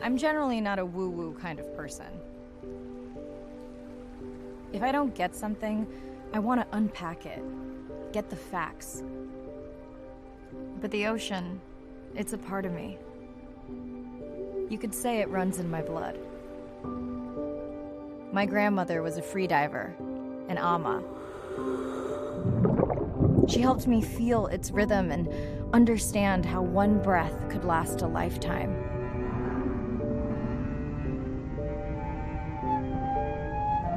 I'm generally not a woo-woo kind of person. If I don't get something, I want to unpack it, get the facts. But the ocean, it's a part of me. You could say it runs in my blood. My grandmother was a freediver, an ama. She helped me feel its rhythm and understand how one breath could last a lifetime.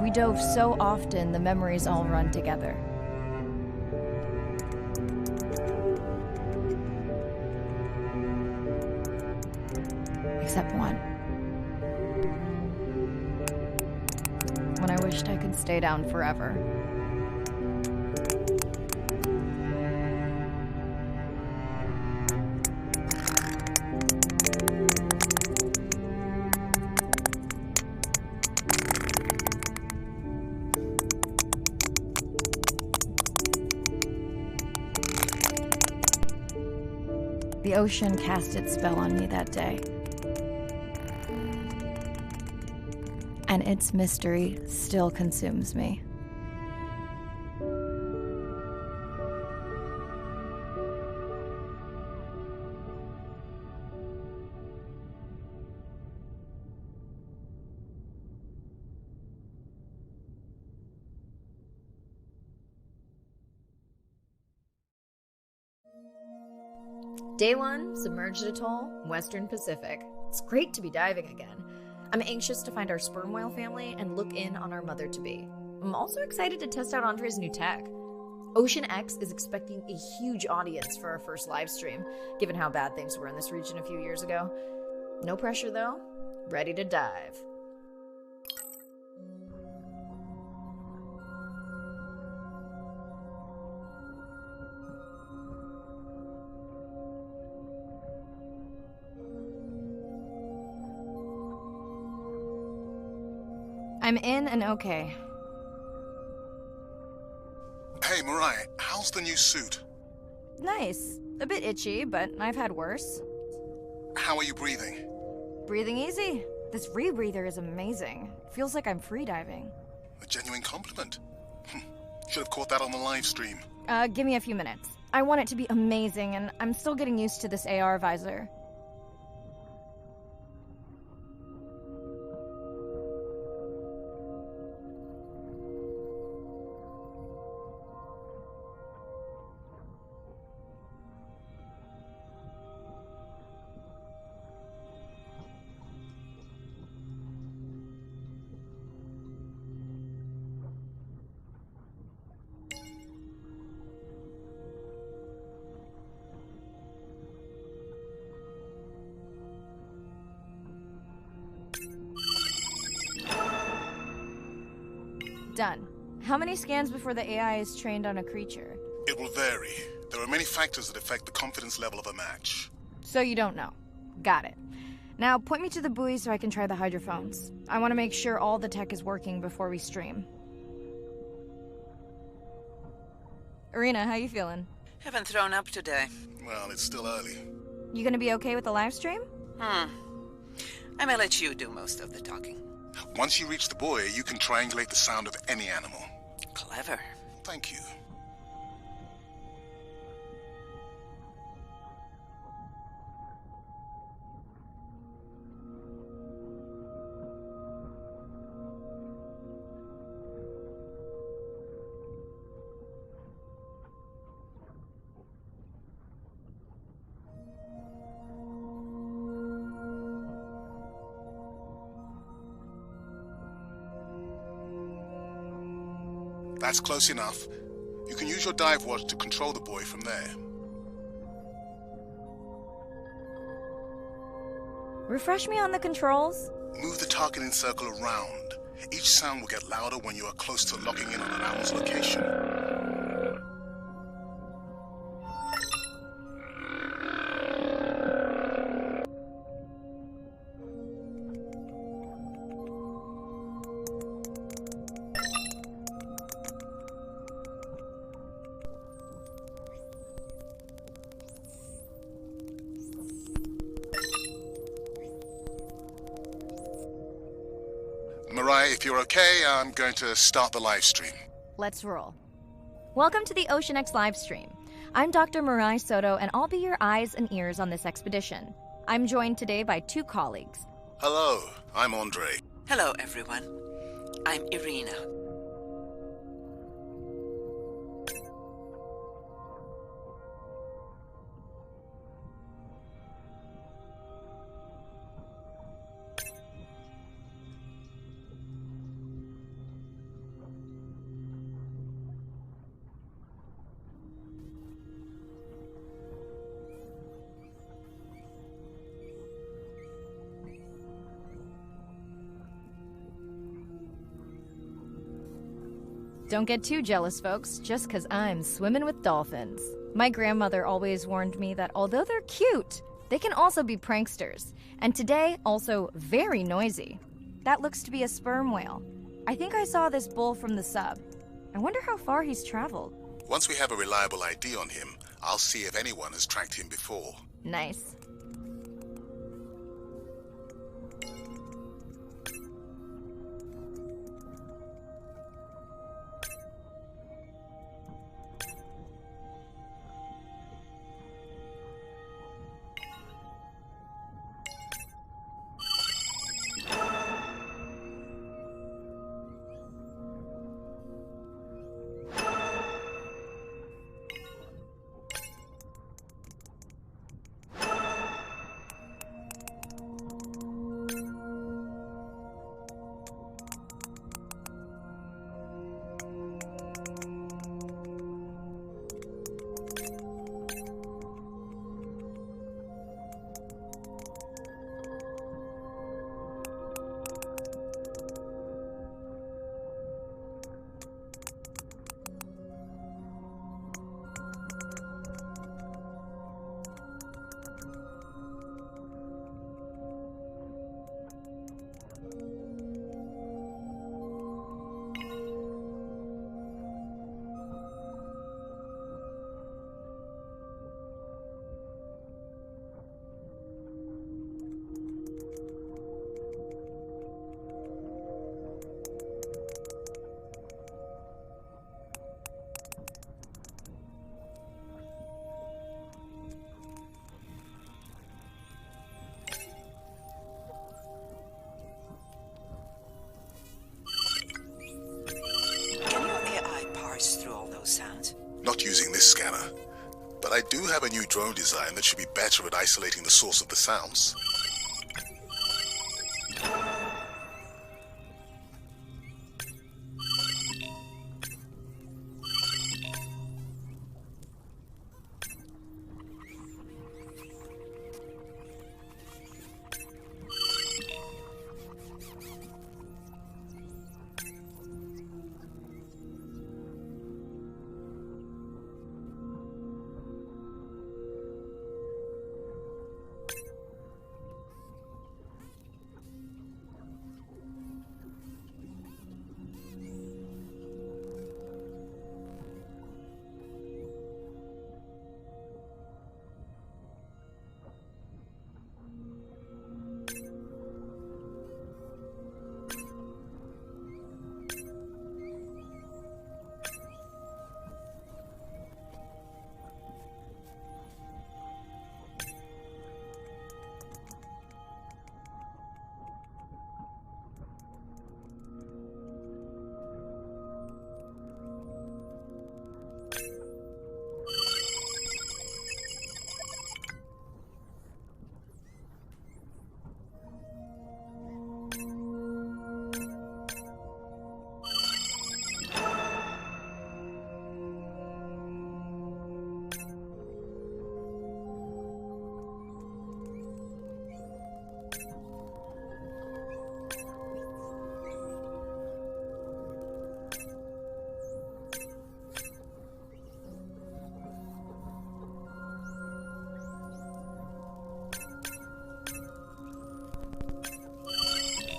We dove so often, the memories all run together. Except one. When I wished I could stay down forever. The ocean cast its spell on me that day. And its mystery still consumes me. Day 1, submerged atoll, Western Pacific. It's great to be diving again. I'm anxious to find our sperm whale family and look in on our mother-to-be. I'm also excited to test out Andre's new tech. Ocean X is expecting a huge audience for our first live stream, given how bad things were in this region a few years ago. No pressure though, ready to dive. I'm in and okay. Hey, Mariah, how's the new suit? Nice. A bit itchy, but I've had worse. How are you breathing? Breathing easy. This rebreather is amazing. Feels like I'm freediving. A genuine compliment. Should have caught that on the live stream. Give me a few minutes. I want it to be amazing, and I'm still getting used to this AR visor. Done. How many scans before the AI is trained on a creature? It will vary. There are many factors that affect the confidence level of a match. So you don't know. Got it. Now point me to the buoy so I can try the hydrophones. I want to make sure all the tech is working before we stream. Irina, how you feeling? Haven't thrown up today. Well, it's still early. You gonna be okay with the live stream? I may let you do most of the talking. Once you reach the buoy, you can triangulate the sound of any animal. Clever. Thank you. That's close enough. You can use your dive watch to control the buoy from there. Refresh me on the controls. Move the targeting circle around. Each sound will get louder when you are close to locking in on an animal's location. Mirai, if you're okay, I'm going to start the live stream. Let's roll. Welcome to the Ocean X live stream. I'm Dr. Mirai Soto, and I'll be your eyes and ears on this expedition. I'm joined today by two colleagues. Hello, I'm Andre. Hello, everyone. I'm Irina. Don't get too jealous, folks, just because I'm swimming with dolphins. My grandmother always warned me that although they're cute, they can also be pranksters. And today, also very noisy. That looks to be a sperm whale. I think I saw this bull from the sub. I wonder how far he's traveled. Once we have a reliable ID on him, I'll see if anyone has tracked him before. Nice. Sounds. Not using this scanner, but I do have a new drone design that should be better at isolating the source of the sounds.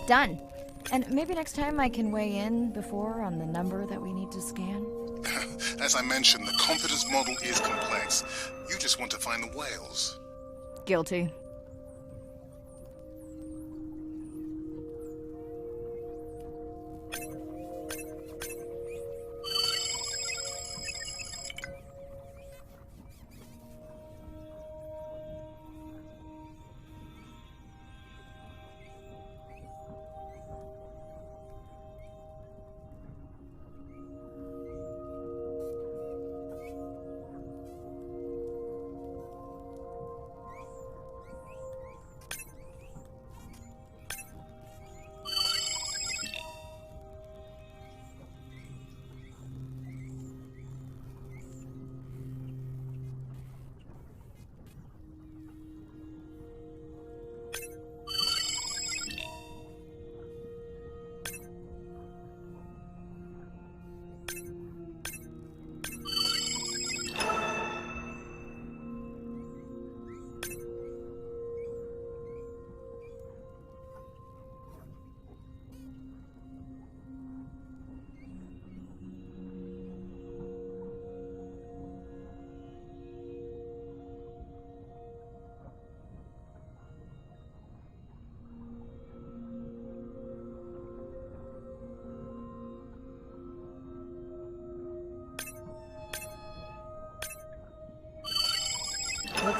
Done. And maybe next time I can weigh in before on the number that we need to scan. As I mentioned, the confidence model is complex. You just want to find the whales.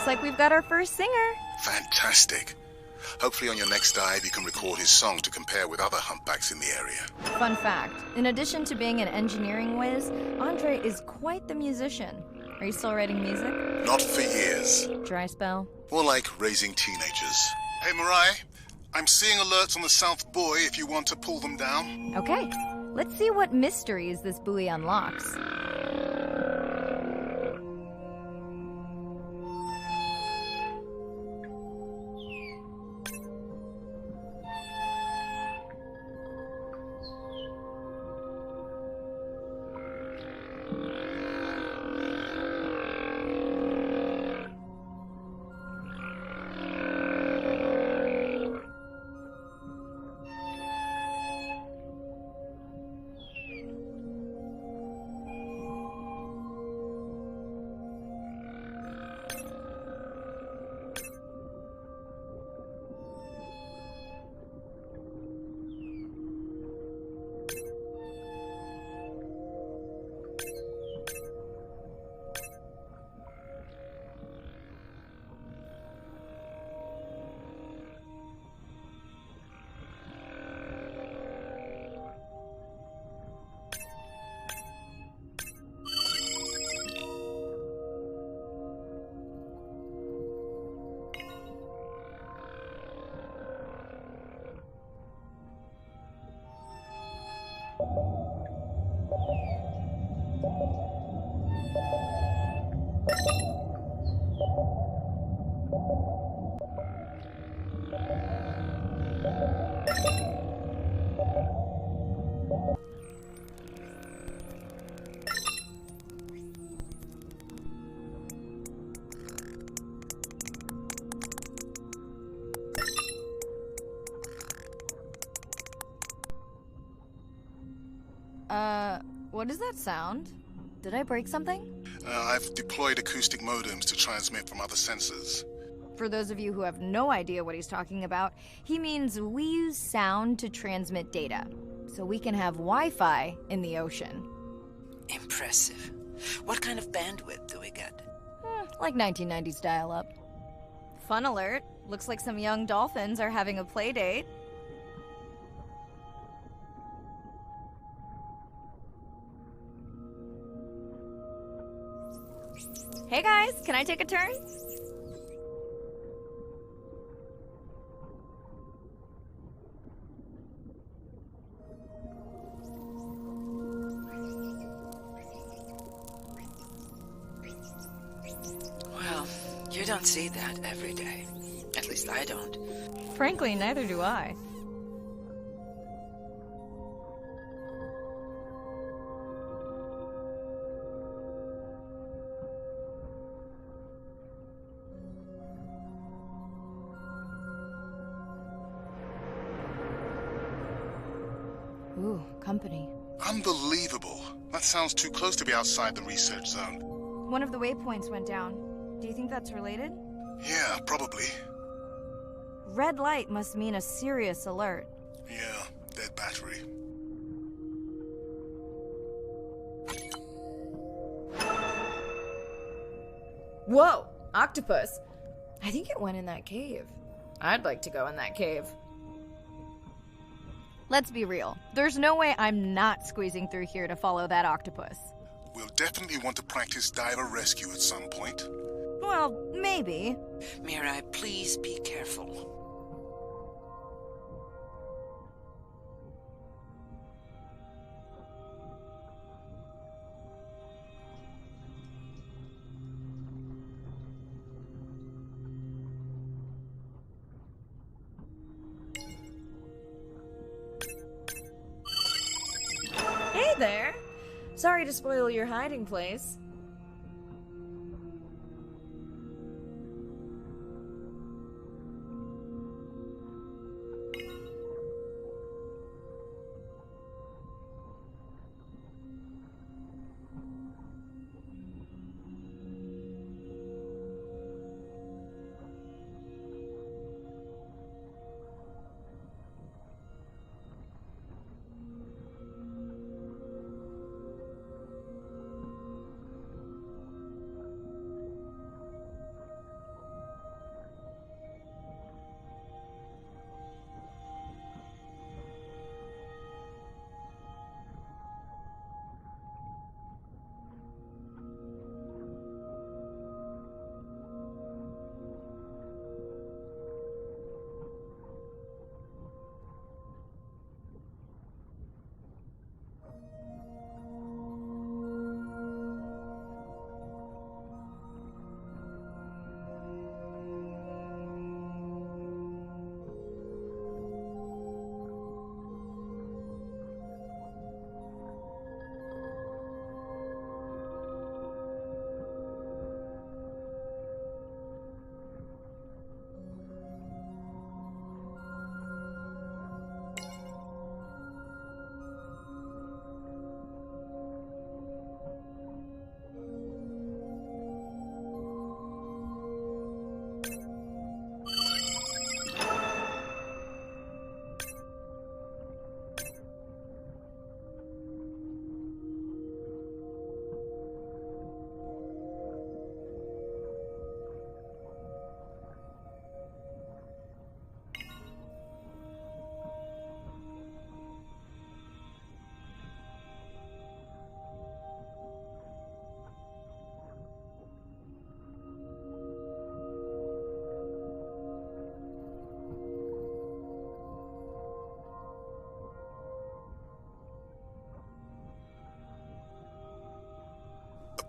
Looks like we've got our first singer. Fantastic. Hopefully on your next dive you can record his song to compare with other humpbacks in the area. Fun fact, in addition to being an engineering whiz, Andre is quite the musician. Are you still writing music? Not for years. Dry spell? More like raising teenagers. Hey, Mariah, I'm seeing alerts on the South Buoy if you want to pull them down. Okay, let's see what mysteries this buoy unlocks. What is that sound? Did I break something? I've deployed acoustic modems to transmit from other sensors. For those of you who have no idea what he's talking about, he means we use sound to transmit data, so we can have Wi-Fi in the ocean. Impressive. What kind of bandwidth do we get? Like 1990s dial-up. Fun alert. Looks like some young dolphins are having a play date. Hey guys, can I take a turn? Well, you don't see that every day. At least I don't. Frankly, neither do I. Ooh, company. Unbelievable. That sounds too close to be outside the research zone. One of the waypoints went down. Do you think that's related? Yeah, probably. Red light must mean a serious alert. Yeah, dead battery. Whoa! Octopus! I think it went in that cave. I'd like to go in that cave. Let's be real. There's no way I'm not squeezing through here to follow that octopus. We'll definitely want to practice diver rescue at some point. Well, maybe. Mirai, please be careful. Hey there! Sorry to spoil your hiding place.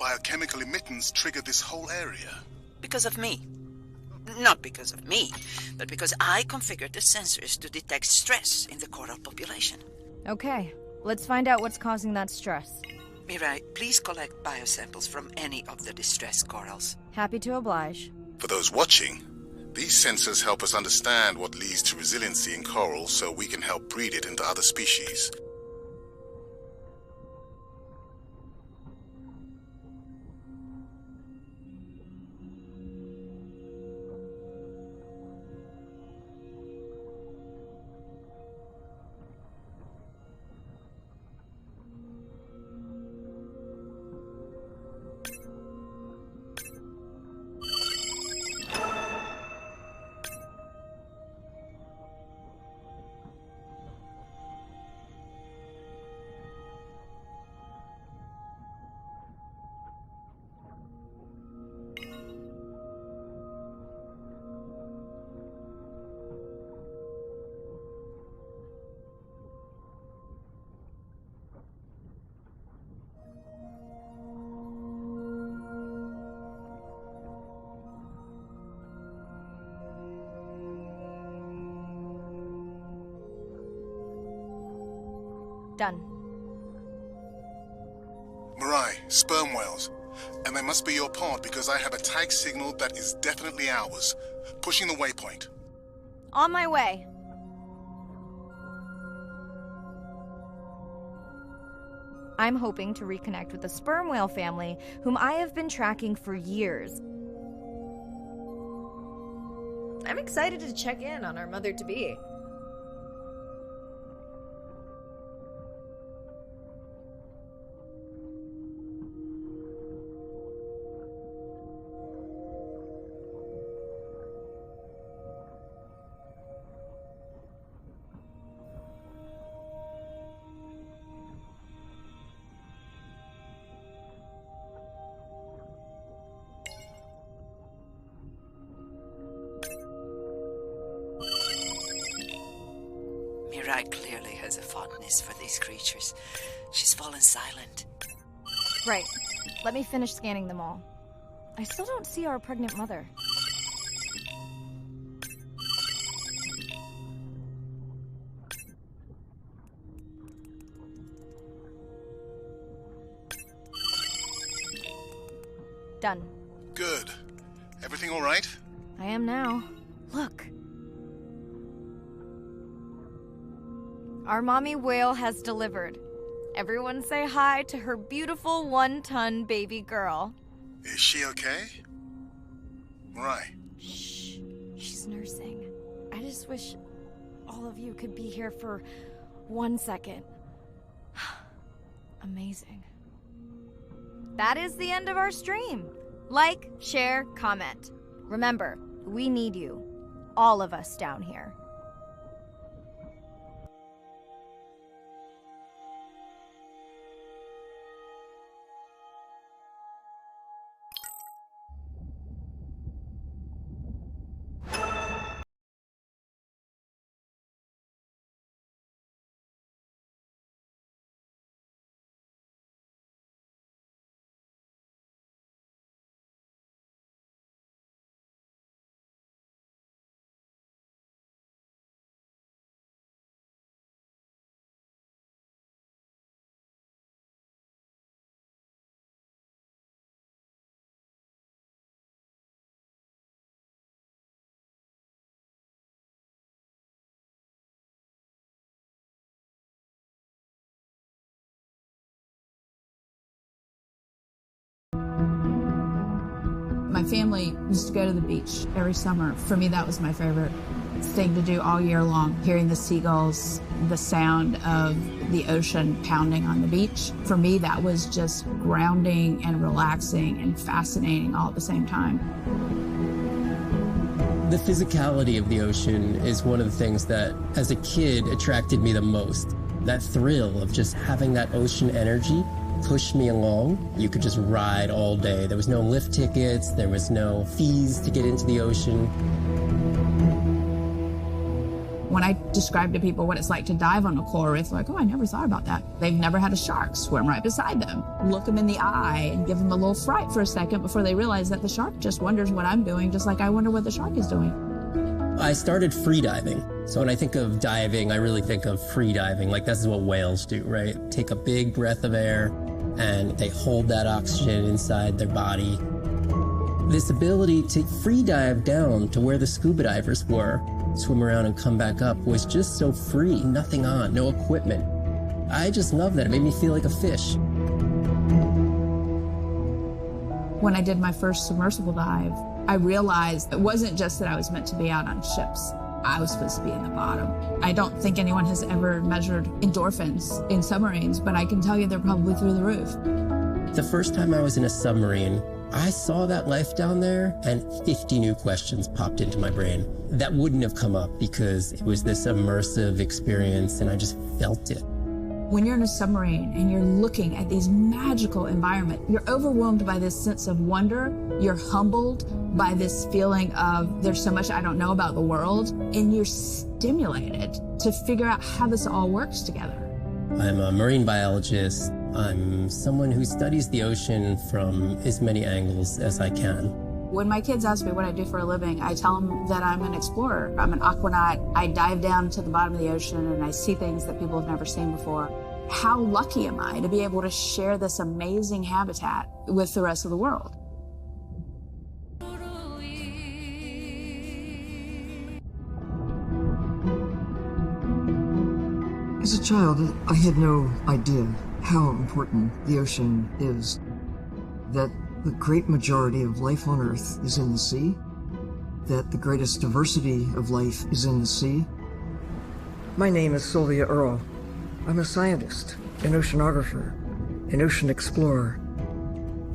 biochemical emittance trigger this whole area? Because of me. Not because of me, but because I configured the sensors to detect stress in the coral population. Okay, let's find out what's causing that stress. Mirai, please collect biosamples from any of the distressed corals. Happy to oblige. For those watching, these sensors help us understand what leads to resiliency in coral so we can help breed it into other species. Done. Mirai, sperm whales. And they must be your pod because I have a tag signal that is definitely ours. Pushing the waypoint. On my way. I'm hoping to reconnect with the sperm whale family, whom I have been tracking for years. I'm excited to check in on our mother-to-be. Mirai clearly has a fondness for these creatures. She's fallen silent. Right. Let me finish scanning them all. I still don't see our pregnant mother. Done. Good. Everything all right? I am now. Look. Our mommy whale has delivered. Everyone say hi to her beautiful 1-ton baby girl. Is she okay? Right. Shh. She's nursing. I just wish all of you could be here for 1 second. Amazing. That is the end of our stream. Like, share, comment. Remember, we need you. All of us down here. My family used to go to the beach every summer. For me, that was my favorite thing to do all year long, hearing the seagulls, the sound of the ocean pounding on the beach. For me, that was just grounding and relaxing and fascinating all at the same time. The physicality of the ocean is one of the things that, as a kid, attracted me the most. That thrill of just having that ocean energy push me along. You could just ride all day. There was no lift tickets, there was no fees to get into the ocean. When I describe to people what it's like to dive on a coral reef, they're like, oh, I never thought about that. They've never had a shark swim right beside them. Look them in the eye and give them a little fright for a second before they realize that the shark just wonders what I'm doing, just like I wonder what the shark is doing. I started free diving. So when I think of diving, I really think of free diving. Like this is what whales do, right? Take a big breath of air and they hold that oxygen inside their body. This ability to free dive down to where the scuba divers were, swim around and come back up, was just so free. Nothing on, no equipment. I just love that. It made me feel like a fish. When I did my first submersible dive, I realized it wasn't just that I was meant to be out on ships. I was supposed to be in the bottom. I don't think anyone has ever measured endorphins in submarines, but I can tell you they're probably through the roof. The first time I was in a submarine, I saw that life down there and 50 new questions popped into my brain that wouldn't have come up because it was this immersive experience and I just felt it. When you're in a submarine and you're looking at these magical environments, you're overwhelmed by this sense of wonder. You're humbled by this feeling of there's so much I don't know about the world, and you're stimulated to figure out how this all works together. I'm a marine biologist. I'm someone who studies the ocean from as many angles as I can. When my kids ask me what I do for a living, I tell them that I'm an explorer. I'm an aquanaut. I dive down to the bottom of the ocean and I see things that people have never seen before. How lucky am I to be able to share this amazing habitat with the rest of the world? As a child, I had no idea how important the ocean is, that the great majority of life on Earth is in the sea, that the greatest diversity of life is in the sea. My name is Sylvia Earle. I'm a scientist, an oceanographer, an ocean explorer.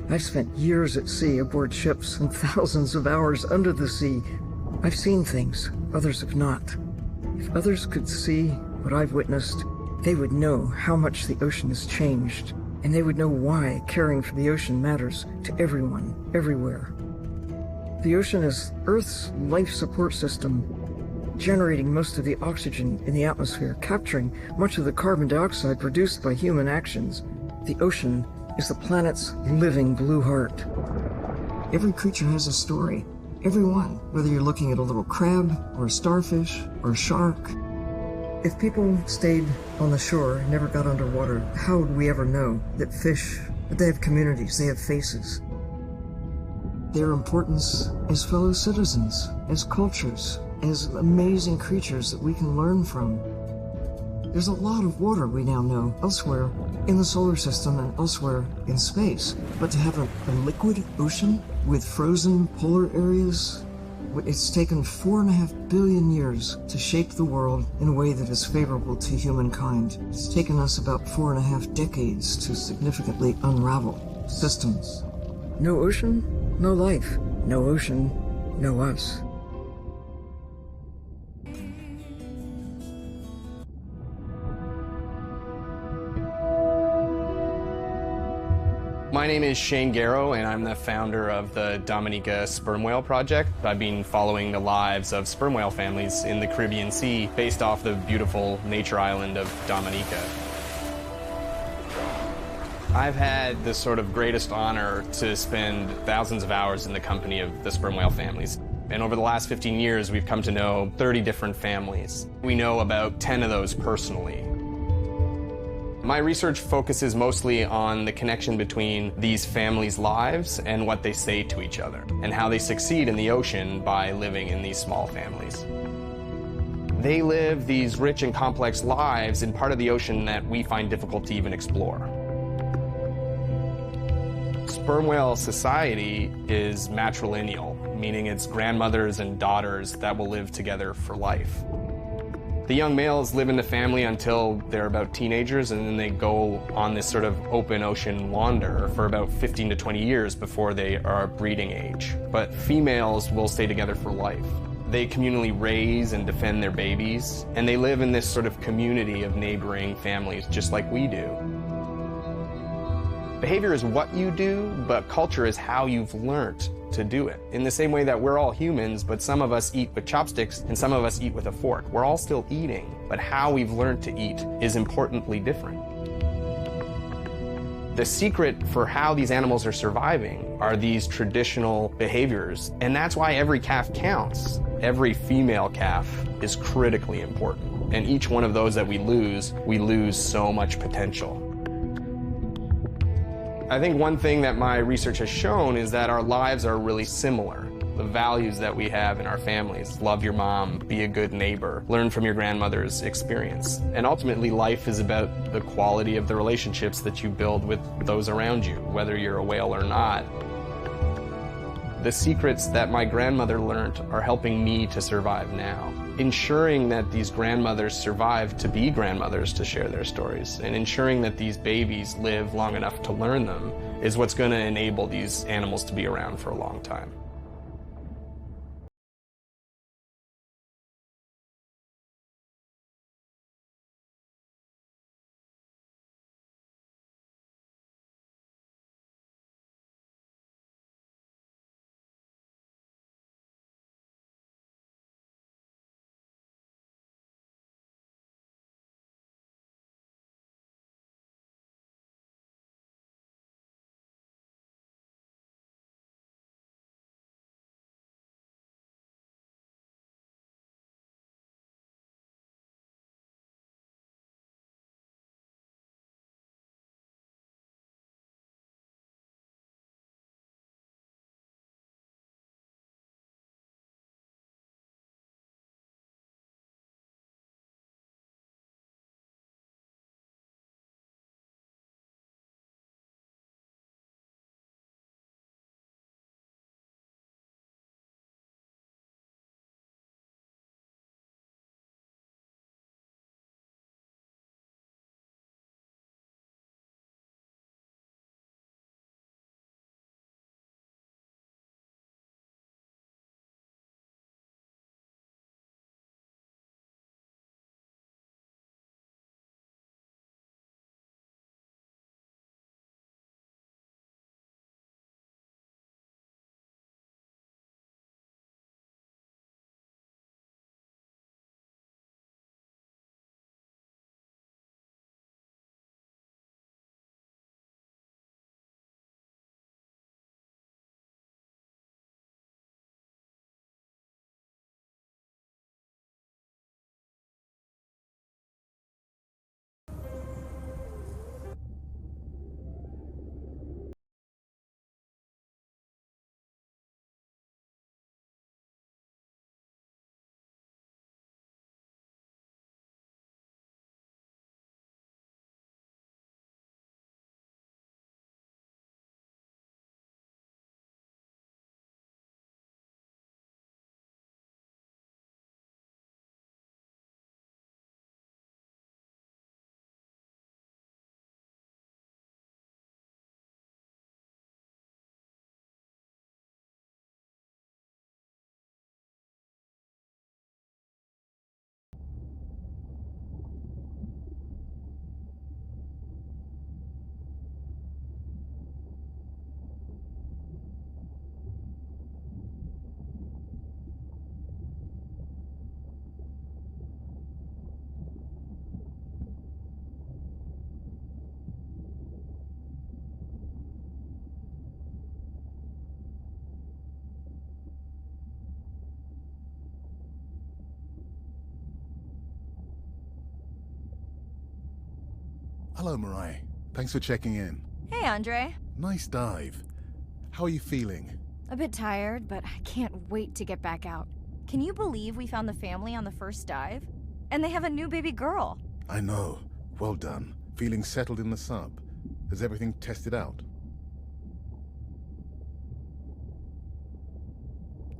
I've spent years at sea aboard ships and thousands of hours under the sea. I've seen things others have not. If others could see what I've witnessed, they would know how much the ocean has changed, and they would know why caring for the ocean matters to everyone, everywhere. The ocean is Earth's life support system, generating most of the oxygen in the atmosphere, capturing much of the carbon dioxide produced by human actions. The ocean is the planet's living blue heart. Every creature has a story. Every one, whether you're looking at a little crab, or a starfish, or a shark. If people stayed on the shore and never got underwater, how would we ever know that fish, that they have communities, they have faces? Their importance as fellow citizens, as cultures, as amazing creatures that we can learn from. There's a lot of water we now know elsewhere in the solar system and elsewhere in space. But to have a liquid ocean with frozen polar areas, it's taken 4.5 billion years to shape the world in a way that is favorable to humankind. It's taken us about 4.5 decades to significantly unravel systems. No ocean, no life. No ocean, no us. My name is Shane Garrow, and I'm the founder of the Dominica Sperm Whale Project. I've been following the lives of sperm whale families in the Caribbean Sea based off the beautiful nature island of Dominica. I've had the sort of greatest honor to spend thousands of hours in the company of the sperm whale families. And over the last 15 years, we've come to know 30 different families. We know about 10 of those personally. My research focuses mostly on the connection between these families' lives and what they say to each other, and how they succeed in the ocean by living in these small families. They live these rich and complex lives in part of the ocean that we find difficult to even explore. Sperm whale society is matrilineal, meaning it's grandmothers and daughters that will live together for life. The young males live in the family until they're about teenagers, and then they go on this sort of open ocean wander for about 15 to 20 years before they are breeding age. But females will stay together for life. They communally raise and defend their babies, and they live in this sort of community of neighboring families just like we do. Behavior is what you do, but culture is how you've learned to do it. In the same way that we're all humans, but some of us eat with chopsticks and some of us eat with a fork. We're all still eating, but how we've learned to eat is importantly different. The secret for how these animals are surviving are these traditional behaviors, and that's why every calf counts. Every female calf is critically important, and each one of those that we lose so much potential. I think one thing that my research has shown is that our lives are really similar. The values that we have in our families, love your mom, be a good neighbor, learn from your grandmother's experience. And ultimately, life is about the quality of the relationships that you build with those around you, whether you're a whale or not. The secrets that my grandmother learned are helping me to survive now. Ensuring that these grandmothers survive to be grandmothers to share their stories, and ensuring that these babies live long enough to learn them is what's going to enable these animals to be around for a long time. Hello, Mariah. Thanks for checking in. Hey, Andre. Nice dive. How are you feeling? A bit tired, but I can't wait to get back out. Can you believe we found the family on the first dive? And they have a new baby girl. I know. Well done. Feeling settled in the sub. Has everything tested out?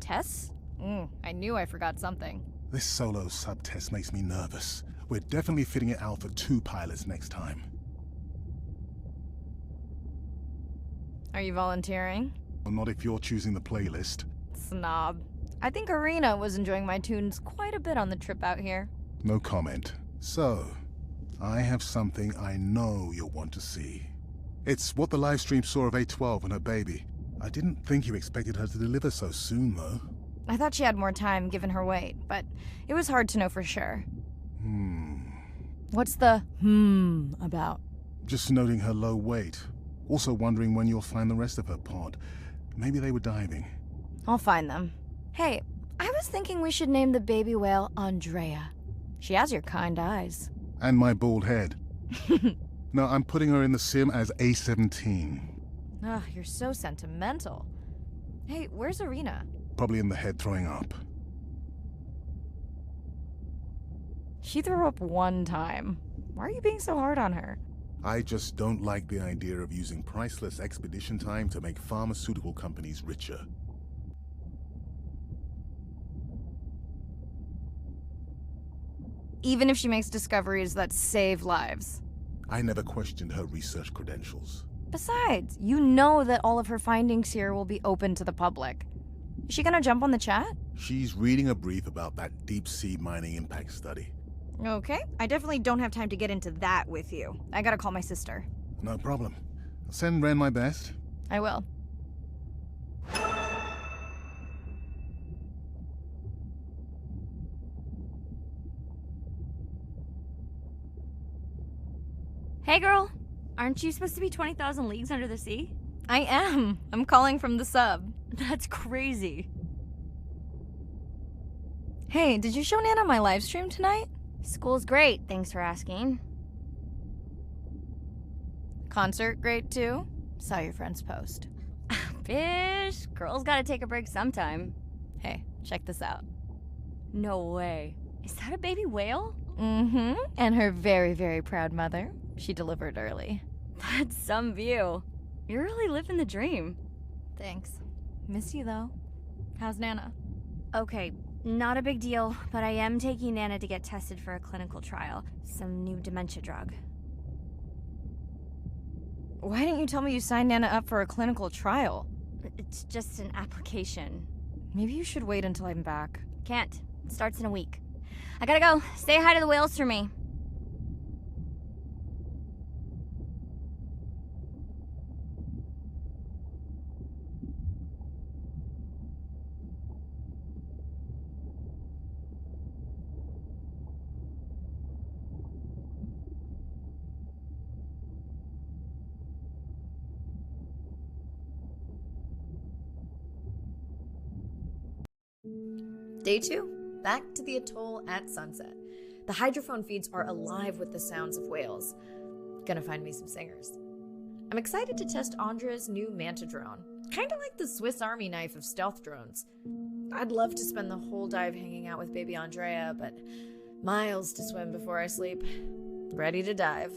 Tests? I knew I forgot something. This solo sub test makes me nervous. We're definitely fitting it out for 2 pilots next time. Are you volunteering? Well, not if you're choosing the playlist. Snob. I think Arena was enjoying my tunes quite a bit on the trip out here. No comment. So, I have something I know you'll want to see. It's what the live stream saw of A12 and her baby. I didn't think you expected her to deliver so soon, though. I thought she had more time given her weight, but it was hard to know for sure. What's the about? Just noting her low weight. Also wondering when you'll find the rest of her pod. Maybe they were diving. I'll find them. Hey, I was thinking we should name the baby whale Andrea. She has your kind eyes. And my bald head. No, I'm putting her in the sim as A17. Ugh, you're so sentimental. Hey, where's Arena? Probably in the head throwing up. She threw up one time. Why are you being so hard on her? I just don't like the idea of using priceless expedition time to make pharmaceutical companies richer. Even if she makes discoveries that save lives. I never questioned her research credentials. Besides, you know that all of her findings here will be open to the public. Is she gonna jump on the chat? She's reading a brief about that deep-sea mining impact study. Okay, I definitely don't have time to get into that with you. I gotta call my sister. No problem. I'll send Ren my best. I will. Hey girl, aren't you supposed to be 20,000 leagues under the sea? I am. I'm calling from the sub. That's crazy. Hey, did you show Nana my live stream tonight? School's great, thanks for asking. Concert great too? Saw your friend's post. Fish, girls gotta take a break sometime. Hey, check this out. No way. Is that a baby whale? Mm-hmm. And her very, very proud mother. She delivered early. That's some view. You're really living the dream. Thanks. Miss you though. How's Nana? Okay, not a big deal, but I am taking Nana to get tested for a clinical trial. Some new dementia drug. Why didn't you tell me you signed Nana up for a clinical trial? It's just an application. Maybe you should wait until I'm back. Can't. It starts in a week. I gotta go. Say hi to the whales for me. Day 2, back to the atoll at sunset. The hydrophone feeds are alive with the sounds of whales. Gonna find me some singers. I'm excited to test Andrea's new manta drone. Kinda like the Swiss Army knife of stealth drones. I'd love to spend the whole dive hanging out with baby Andrea, but miles to swim before I sleep. Ready to dive.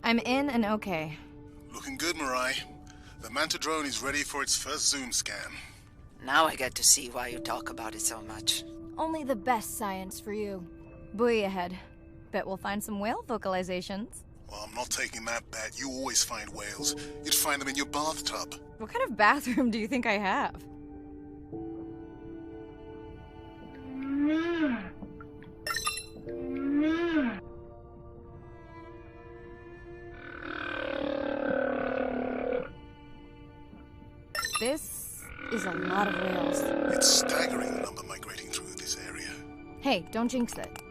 I'm in and okay. Looking good, Mirai. The Manta drone is ready for its first zoom scan. Now I get to see why you talk about it so much. Only the best science for you. Buoy ahead. Bet we'll find some whale vocalizations. Well, I'm not taking that bet. You always find whales. You'd find them in your bathtub. What kind of bathroom do you think I have? This is a lot of whales. It's staggering the number migrating through this area. Hey, don't jinx it.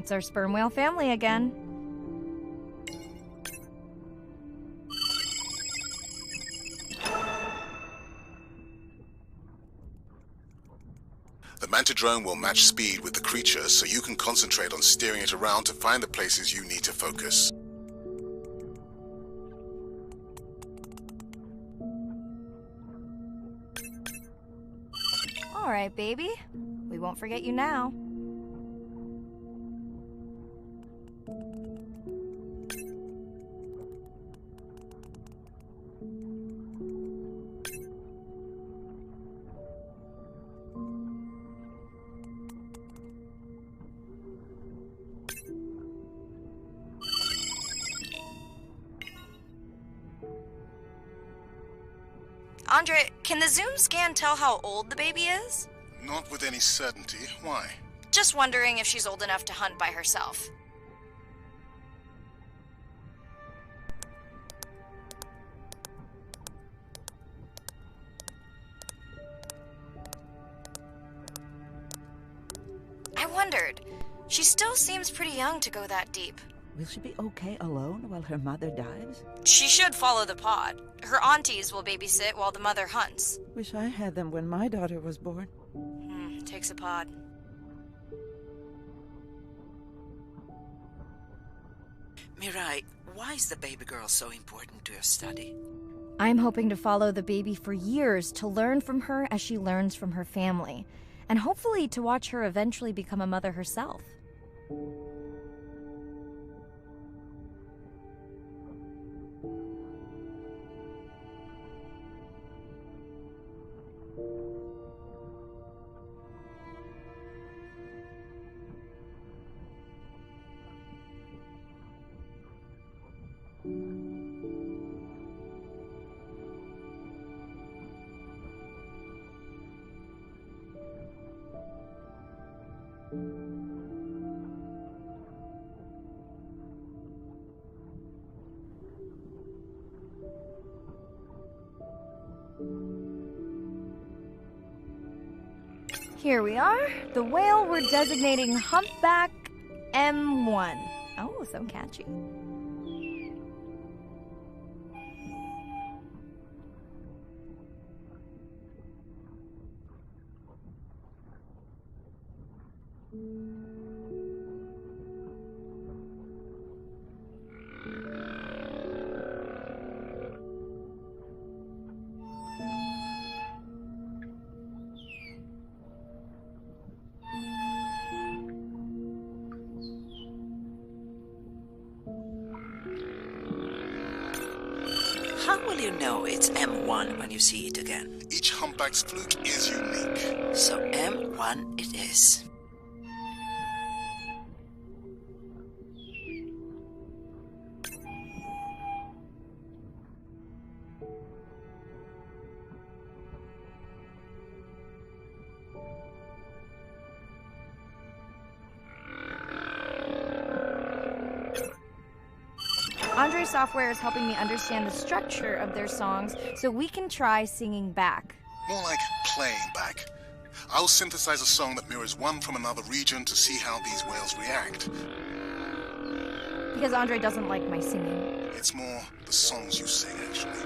It's our sperm whale family again. The manta drone will match speed with the creature so you can concentrate on steering it around to find the places you need to focus. All right, baby. We won't forget you now. Andre, can the Zoom scan tell how old the baby is? Not with any certainty. Why? Just wondering if she's old enough to hunt by herself. I wondered. She still seems pretty young to go that deep. Will she be okay alone while her mother dives? She should follow the pod. Her aunties will babysit while the mother hunts. Wish I had them when my daughter was born. Takes a pod. Mirai, why is the baby girl so important to your study? I'm hoping to follow the baby for years to learn from her as she learns from her family, and hopefully to watch her eventually become a mother herself. Here we are, the whale we're designating Humpback M1. Oh, so catchy. How will you know it's M1 when you see it again? Each humpback's fluke is unique. So M1 it is. Andre's software is helping me understand the structure of their songs so we can try singing back. More like playing back. I'll synthesize a song that mirrors one from another region to see how these whales react. Because Andre doesn't like my singing. It's more the songs you sing, actually.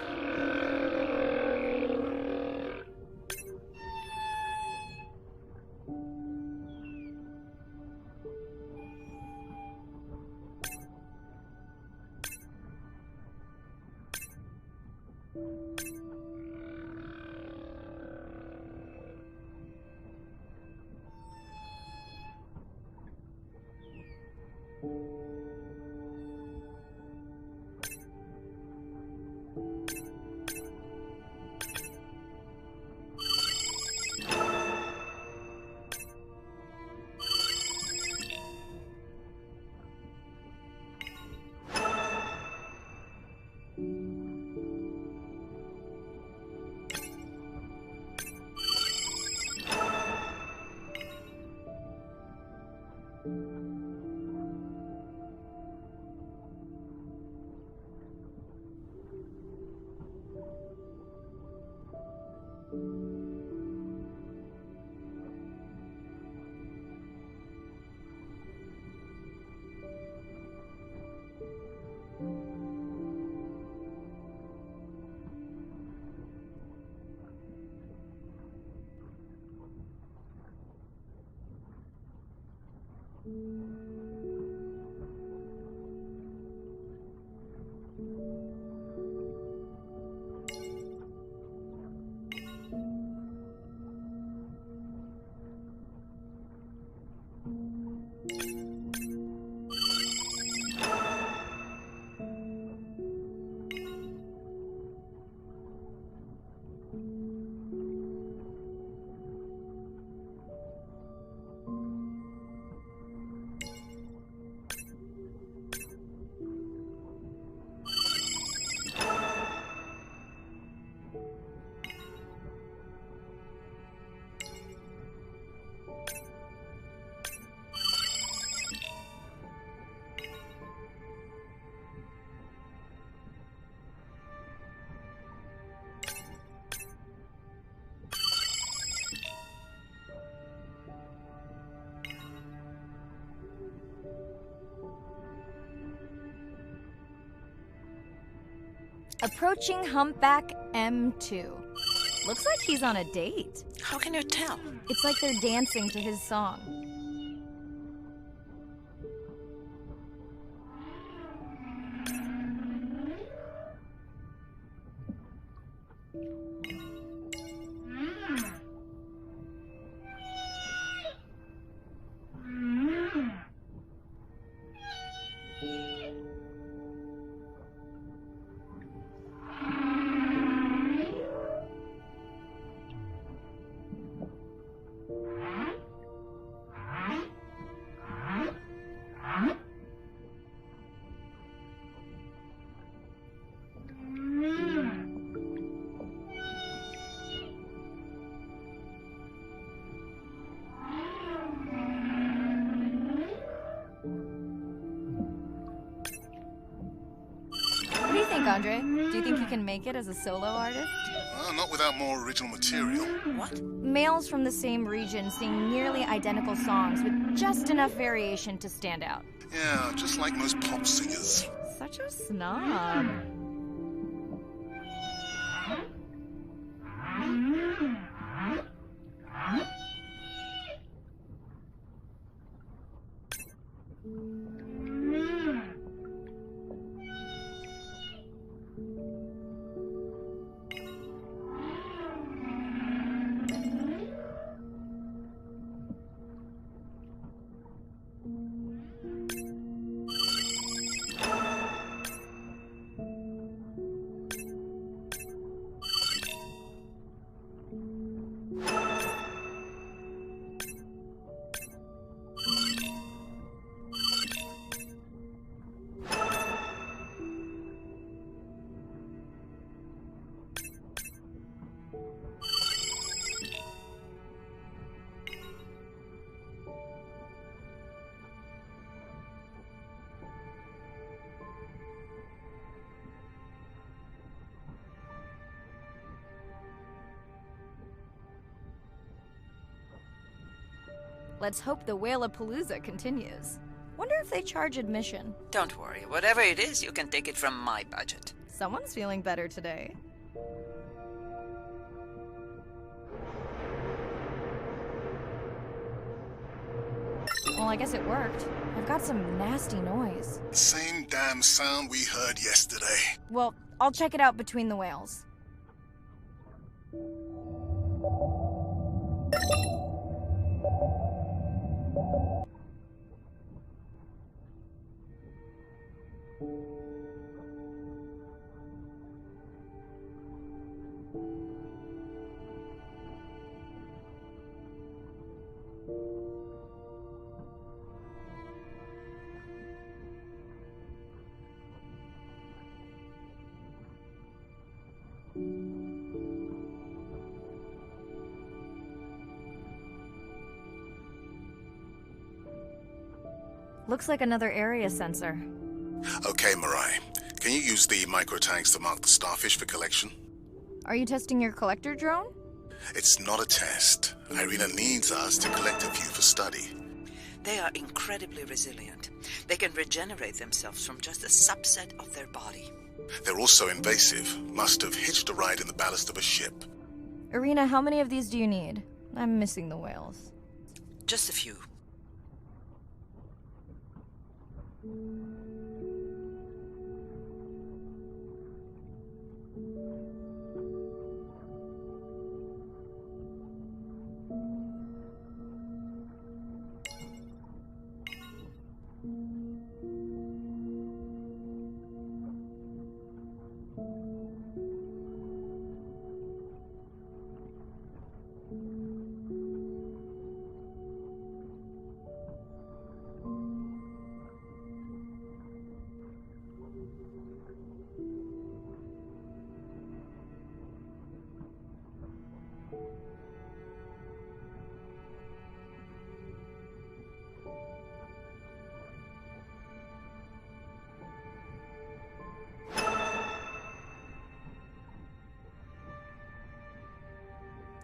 Approaching humpback M2. Looks like he's on a date. How can you tell? It's like they're dancing to his song. What do you think, Andre? Do you think he can make it as a solo artist? Not without more original material. What? Males from the same region sing nearly identical songs with just enough variation to stand out. Yeah, just like most pop singers. Such a snob. Let's hope the Whale-a-Palooza continues. Wonder if they charge admission. Don't worry. Whatever it is, you can take it from my budget. Someone's feeling better today. Well, I guess it worked. I've got some nasty noise. Same damn sound we heard yesterday. Well, I'll check it out between the whales. Looks like another area sensor. Okay, Mirai. Can you use the micro-tags to mark the starfish for collection? Are you testing your collector drone? It's not a test. Irina needs us to collect a few for study. They are incredibly resilient. They can regenerate themselves from just a subset of their body. They're also invasive. Must have hitched a ride in the ballast of a ship. Irina, how many of these do you need? I'm missing the whales. Just a few.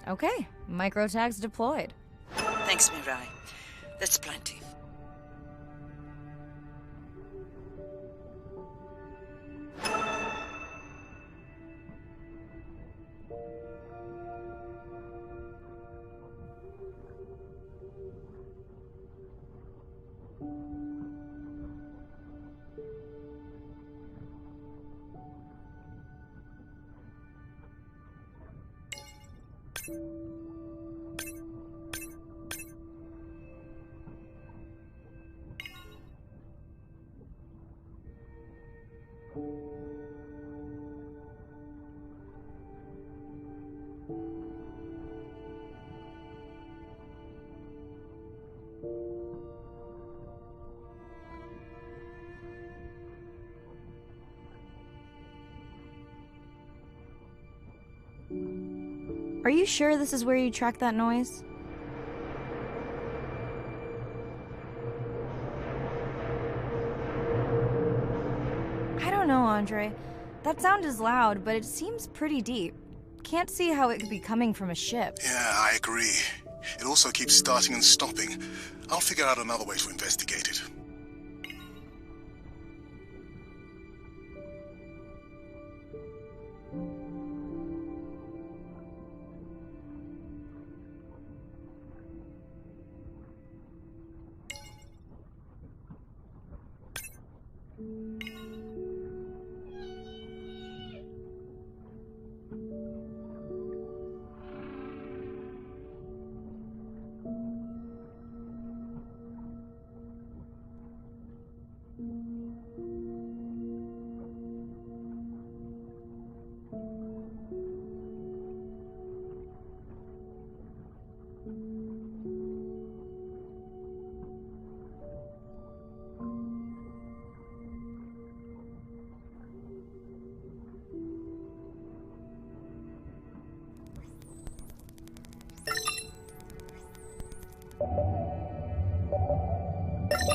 Okay, micro tags deployed. Thanks, Mirai. That's plenty. Are you sure this is where you track that noise? I don't know, Andre. That sound is loud, but it seems pretty deep. Can't see how it could be coming from a ship. Yeah, I agree. It also keeps starting and stopping. I'll figure out another way to investigate it.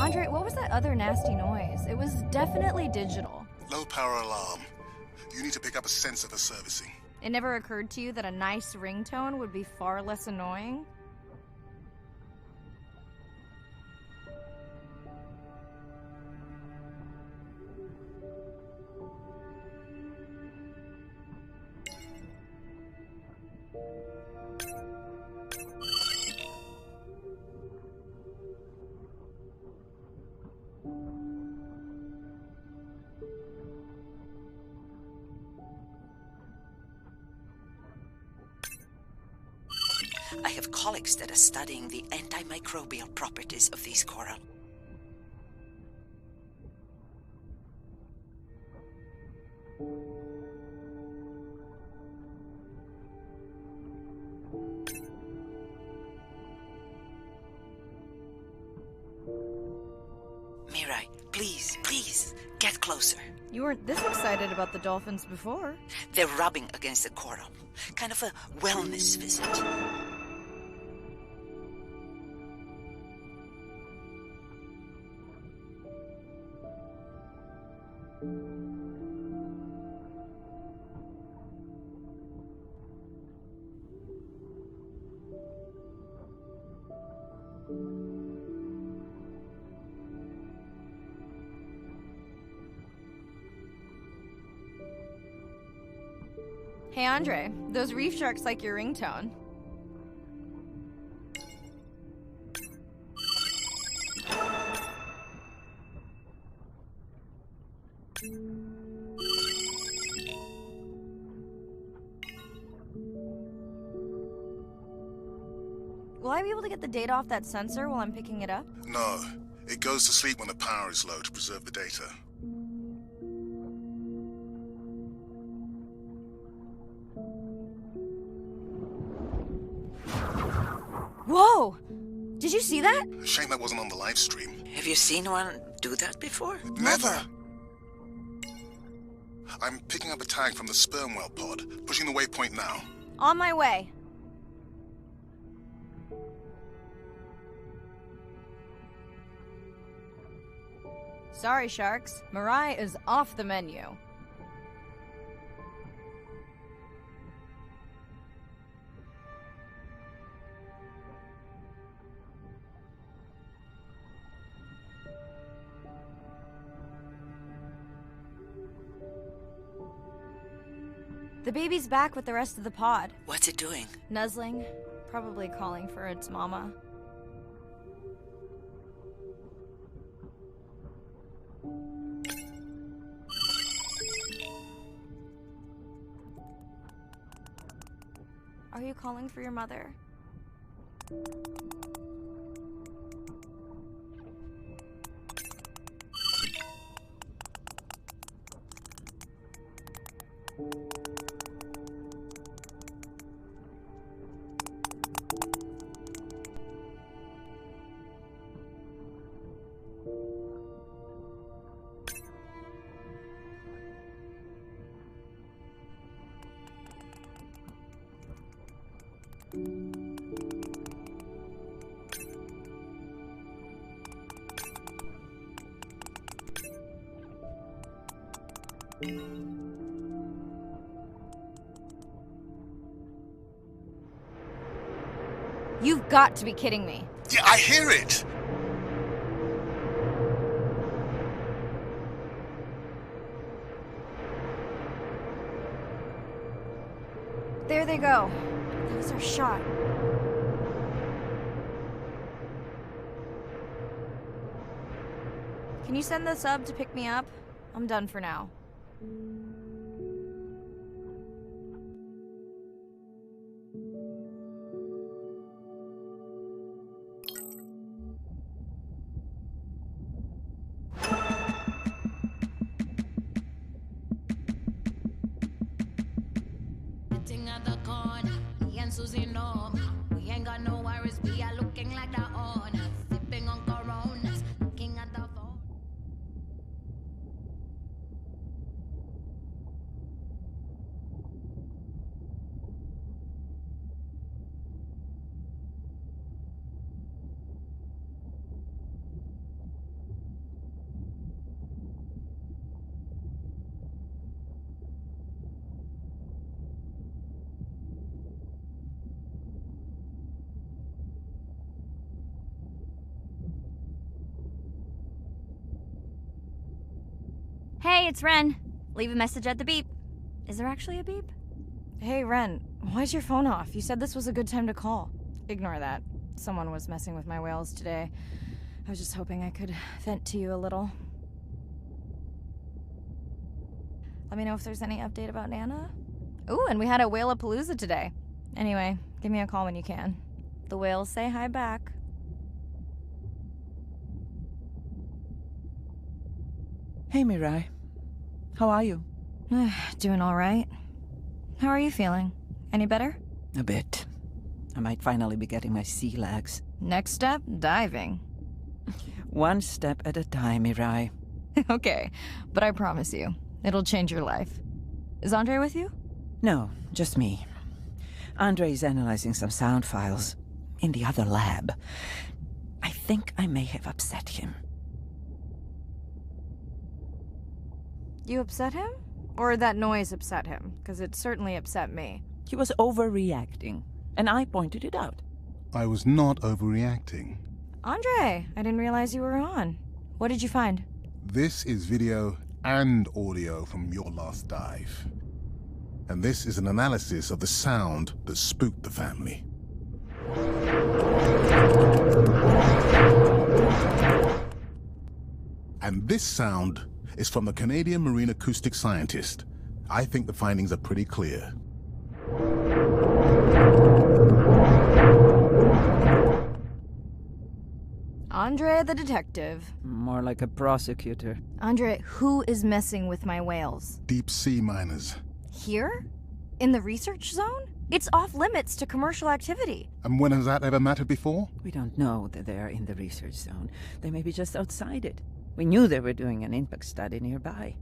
Andre, what was that other nasty noise? It was definitely digital. Low power alarm. You need to pick up a sensor for servicing. It never occurred to you that a nice ringtone would be far less annoying? I have colleagues that are studying the antimicrobial properties of these coral. Mirai, please, get closer. You weren't this excited about the dolphins before. They're rubbing against the coral. Kind of a wellness visit. Hey Andre, those reef sharks like your ringtone. Will I be able to get the data off that sensor while I'm picking it up? No. It goes to sleep when the power is low to preserve the data. Whoa! Did you see that? Shame that wasn't on the live stream. Have you seen one do that before? Never. I'm picking up a tag from the sperm whale pod, pushing the waypoint now. On my way. Sorry, sharks. Mirai is off the menu. The baby's back with the rest of the pod. What's it doing? Nuzzling, probably calling for its mama. Are Are you calling for your mother? You've got to be kidding me. Yeah, I hear it! There they go. That was our shot. Can you send the sub to pick me up? I'm done for now. Hey, it's Ren. Leave a message at the beep. Is there actually a beep? Hey, Ren, why's your phone off? You said this was a good time to call. Ignore that. Someone was messing with my whales today. I was just hoping I could vent to you a little. Let me know if there's any update about Nana. Ooh, and we had a whale-a-palooza today. Anyway, give me a call when you can. The whales say hi back. Hey, Mirai. How are you? Doing all right. How are you feeling? Any better? A bit. I might finally be getting my sea legs. Next step, diving. One step at a time, Mirai. Okay, but I promise you, it'll change your life. Is Andre with you? No, just me. Andre is analyzing some sound files in the other lab. I think I may have upset him. You upset him? Or that noise upset him? Because it certainly upset me. He was overreacting, and I pointed it out. I was not overreacting. Andre, I didn't realize you were on. What did you find? This is video and audio from your last dive. And this is an analysis of the sound that spooked the family. And this sound is from the Canadian marine acoustic scientist. I think the findings are pretty clear. Andre the detective. More like a prosecutor. Andre, who is messing with my whales? Deep sea miners. Here? In the research zone? It's off limits to commercial activity. And when has that ever mattered before? We don't know that they are in the research zone. They may be just outside it. We knew they were doing an impact study nearby.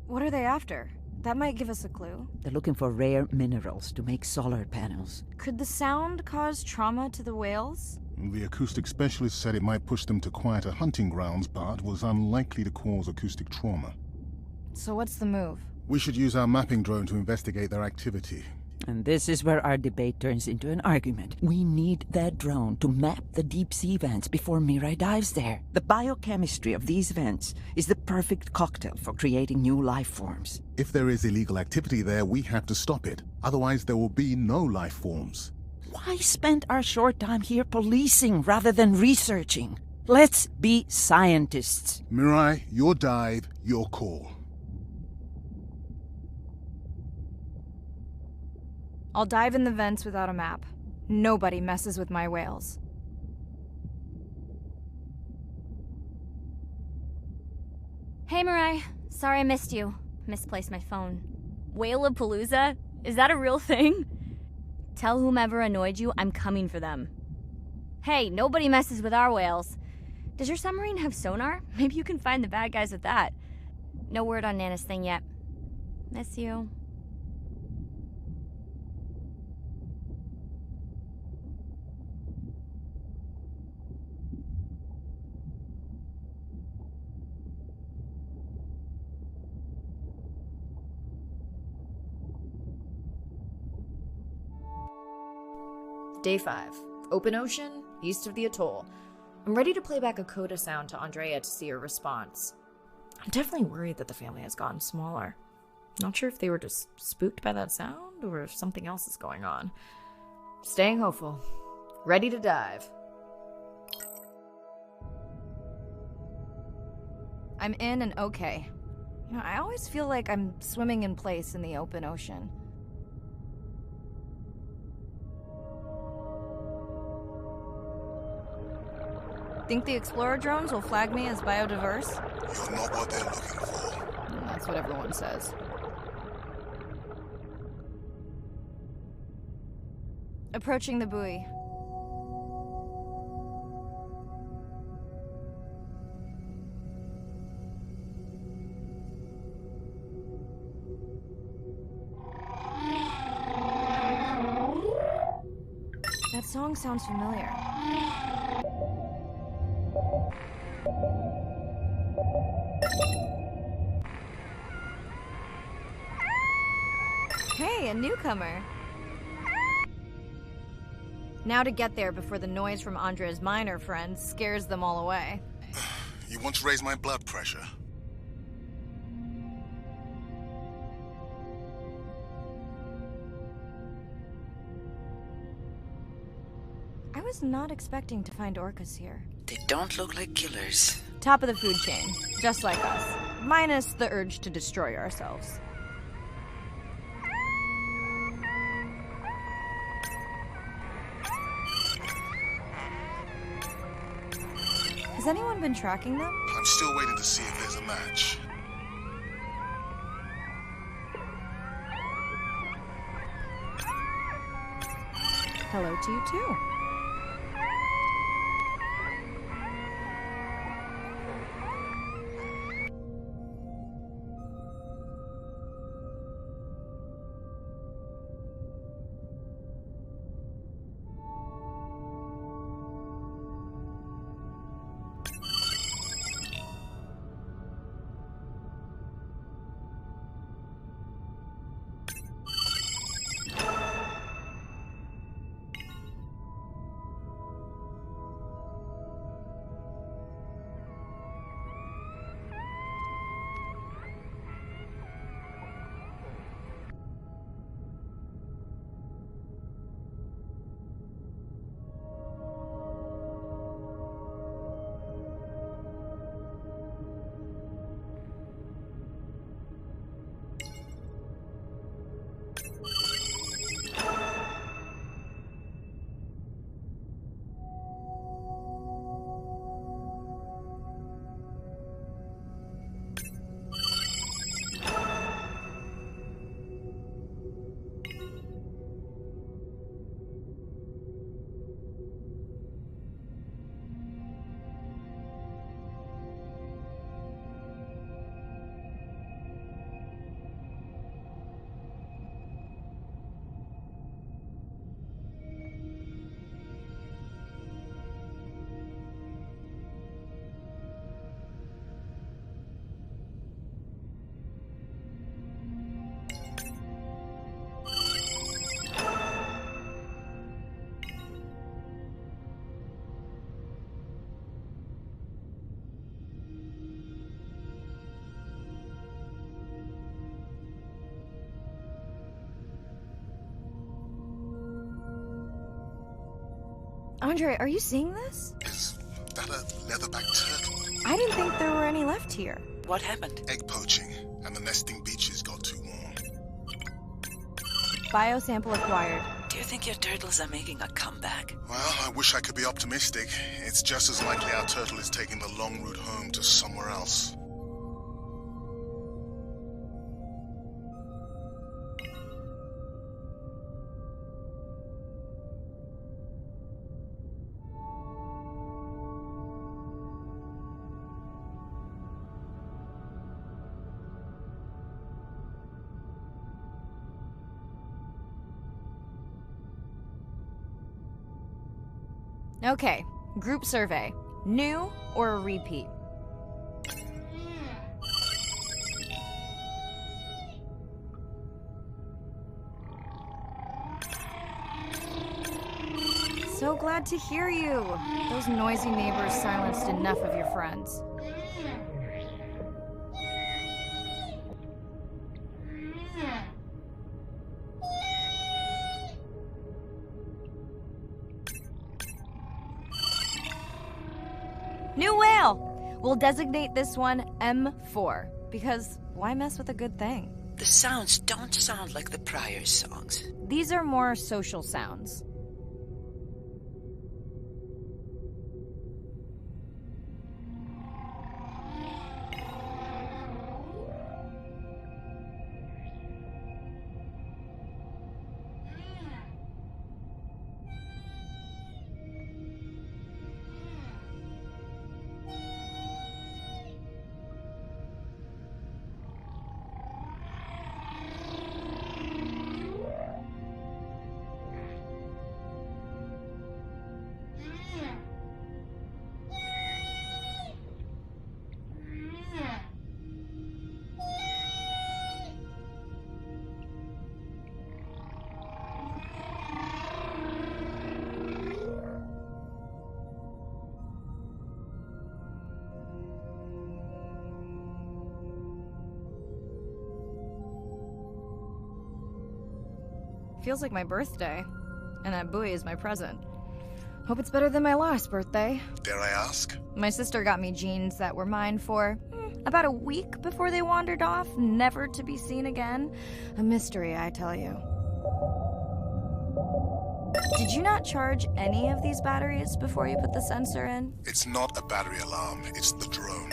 What are they after? That might give us a clue. They're looking for rare minerals to make solar panels. Could the sound cause trauma to the whales? The acoustic specialist said it might push them to quieter hunting grounds, but was unlikely to cause acoustic trauma. So what's the move? We should use our mapping drone to investigate their activity. And this is where our debate turns into an argument. We need that drone to map the deep sea vents before Mirai dives there. The biochemistry of these vents is the perfect cocktail for creating new life forms. If there is illegal activity there, we have to stop it. Otherwise, there will be no life forms. Why spend our short time here policing rather than researching? Let's be scientists. Mirai, your dive, your call. I'll dive in the vents without a map. Nobody messes with my whales. Hey, Mirai. Sorry I missed you. Misplaced my phone. Whale-a-palooza? Is that a real thing? Tell whomever annoyed you I'm coming for them. Hey, nobody messes with our whales. Does your submarine have sonar? Maybe you can find the bad guys with that. No word on Nana's thing yet. Miss you. Day 5. Open ocean, east of the atoll. I'm ready to play back a coda sound to Andrea to see her response. I'm definitely worried that the family has gotten smaller. Not sure if they were just spooked by that sound or if something else is going on. Staying hopeful. Ready to dive. I'm in and okay. You know, I always feel like I'm swimming in place in the open ocean. Think the Explorer drones will flag me as biodiverse? You're not what they're looking for. That's what everyone says. Approaching the buoy. That song sounds familiar. Hey, a newcomer. Now to get there before the noise from Andrea's miner friends scares them all away. You want to raise my blood pressure? I was not expecting to find orcas here. They don't look like killers. Top of the food chain, just like us. Minus the urge to destroy ourselves. Has anyone been tracking them? I'm still waiting to see if there's a match. Hello to you too. Andre, are you seeing this? Is that a leatherback turtle? I didn't think there were any left here. What happened? Egg poaching, and the nesting beaches got too warm. Biosample acquired. Do you think your turtles are making a comeback? Well, I wish I could be optimistic. It's just as likely our turtle is taking the long route home to somewhere else. Okay, group survey. New or a repeat? So glad to hear you. Those noisy neighbors silenced enough of your friends. New whale! We'll designate this one M4, because why mess with a good thing? The sounds don't sound like the prior songs. These are more social sounds. Feels like my birthday, and that buoy is my present. Hope it's better than my last birthday. Dare I ask? My sister got me jeans that were mine for about a week before they wandered off, never to be seen again. A mystery, I tell you. Did you not charge any of these batteries before you put the sensor in? It's not a battery alarm, it's the drone.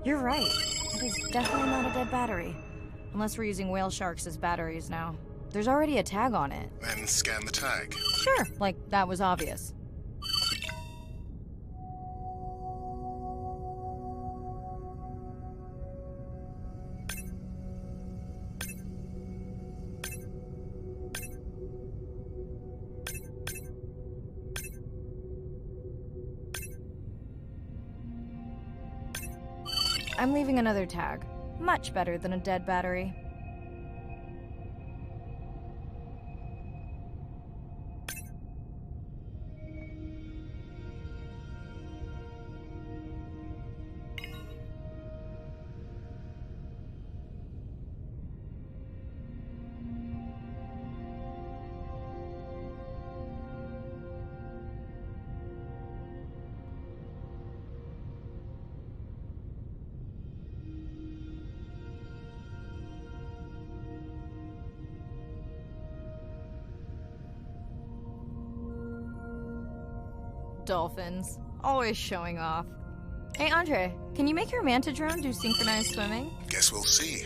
You're right. It is definitely not a dead battery. Unless we're using whale sharks as batteries now. There's already a tag on it. Then scan the tag. Sure, like that was obvious. I'm leaving another tag. Much better than a dead battery. Dolphins. Always showing off. Hey, Andre, can you make your manta drone do synchronized swimming? Guess we'll see.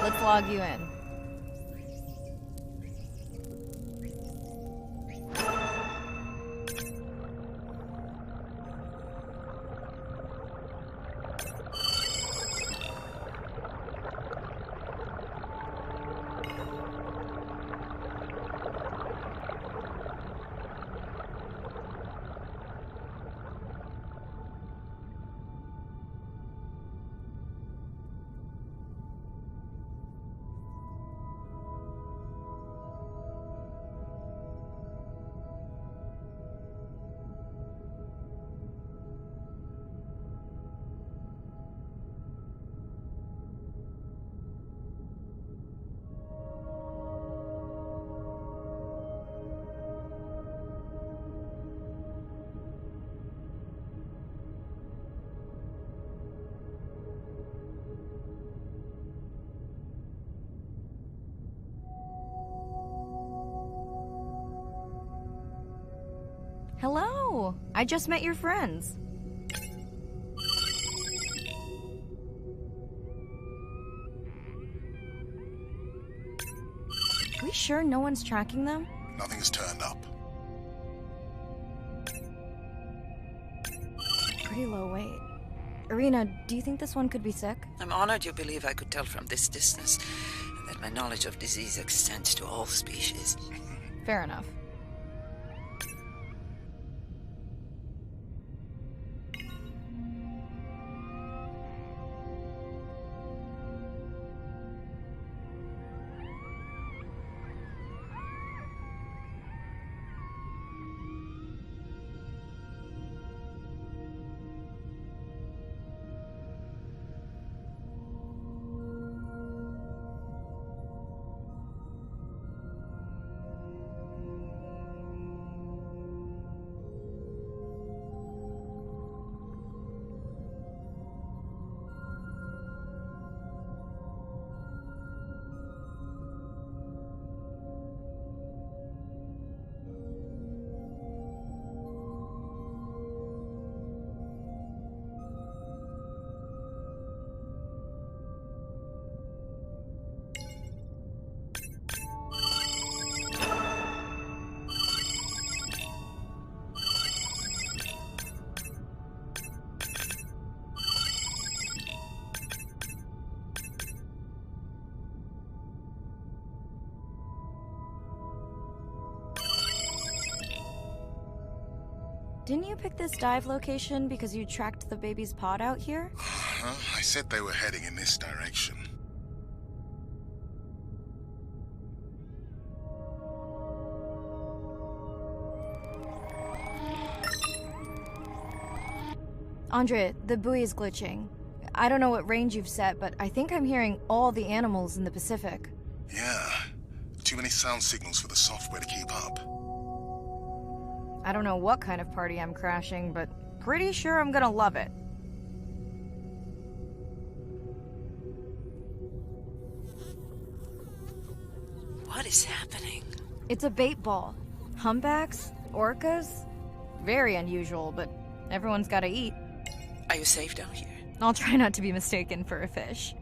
Let's log you in. Hello! I just met your friends. Are we sure no one's tracking them? Nothing's turned up. Pretty low weight. Irina, do you think this one could be sick? I'm honored you believe I could tell from this distance that my knowledge of disease extends to all species. Fair enough. Didn't you pick this dive location because you tracked the baby's pod out here? I said they were heading in this direction. Andre, the buoy is glitching. I don't know what range you've set, but I think I'm hearing all the animals in the Pacific. Yeah. Too many sound signals for the software to keep up. I don't know what kind of party I'm crashing, but pretty sure I'm gonna love it. What is happening? It's a bait ball. Humpbacks? Orcas? Very unusual, but everyone's gotta eat. Are you safe down here? I'll try not to be mistaken for a fish.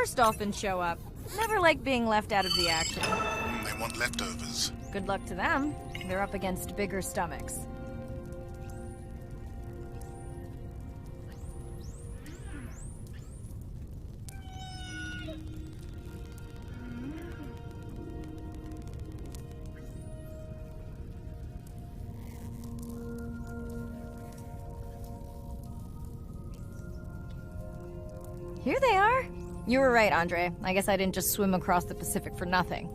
course dolphins show up. Never like being left out of the action. They want leftovers. Good luck to them. They're up against bigger stomachs. Here they are. You were right, Andre. I guess I didn't just swim across the Pacific for nothing.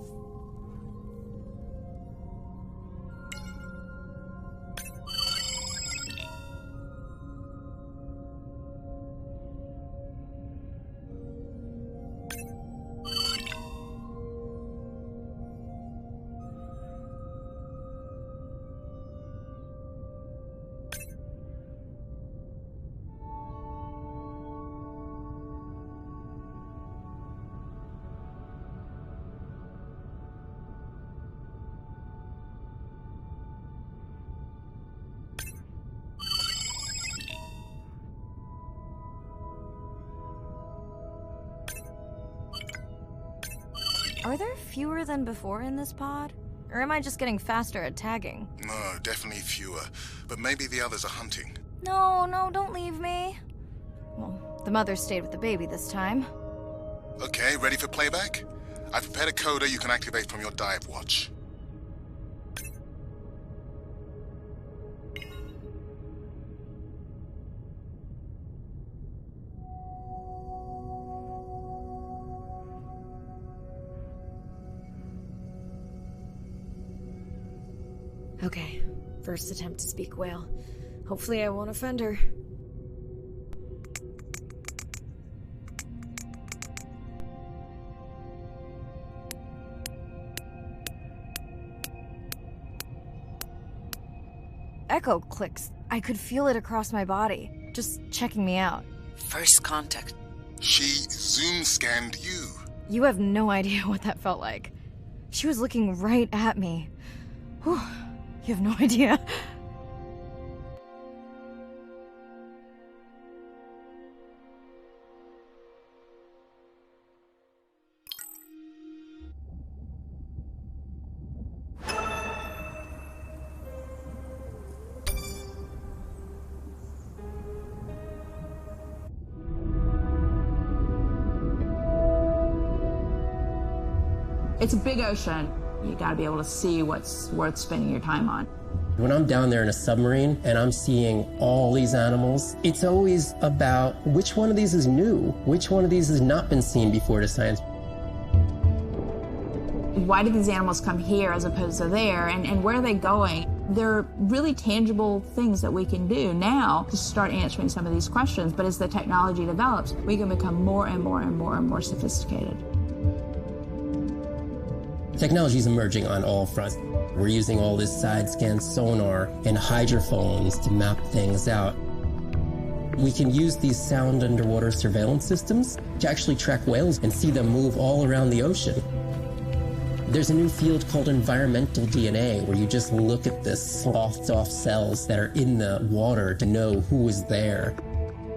Are there fewer than before in this pod? Or am I just getting faster at tagging? No, definitely fewer. But maybe the others are hunting. No, don't leave me. Well, the mother stayed with the baby this time. Okay, ready for playback? I've prepared a coder you can activate from your dive watch. Okay, first attempt to speak whale. Hopefully I won't offend her. Echo clicks. I could feel it across my body, just checking me out. First contact. She zoom scanned you. You have no idea what that felt like. She was looking right at me. Whew. You have no idea. It's a big ocean. You gotta be able to see what's worth spending your time on. When I'm down there in a submarine and I'm seeing all these animals, it's always about which one of these is new, which one of these has not been seen before to science. Why did these animals come here as opposed to there, and where are they going? There are really tangible things that we can do now to start answering some of these questions, but as the technology develops, we can become more and more and more and more sophisticated. Technology is emerging on all fronts. We're using all this side-scan sonar and hydrophones to map things out. We can use these sound underwater surveillance systems to actually track whales and see them move all around the ocean. There's a new field called environmental DNA, where you just look at the sloughed off cells that are in the water to know who is there.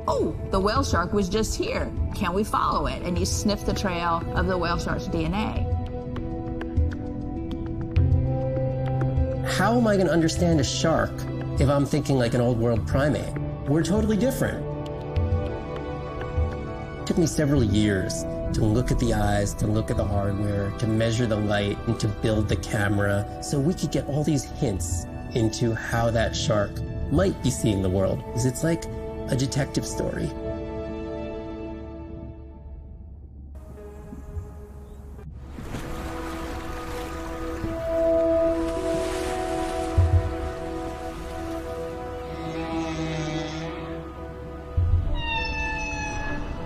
Oh, the whale shark was just here. Can we follow it? And you sniff the trail of the whale shark's DNA. How am I going to understand a shark if I'm thinking like an old world primate? We're totally different. It took me several years to look at the eyes, to look at the hardware, to measure the light, and to build the camera so we could get all these hints into how that shark might be seeing the world. Because it's like a detective story.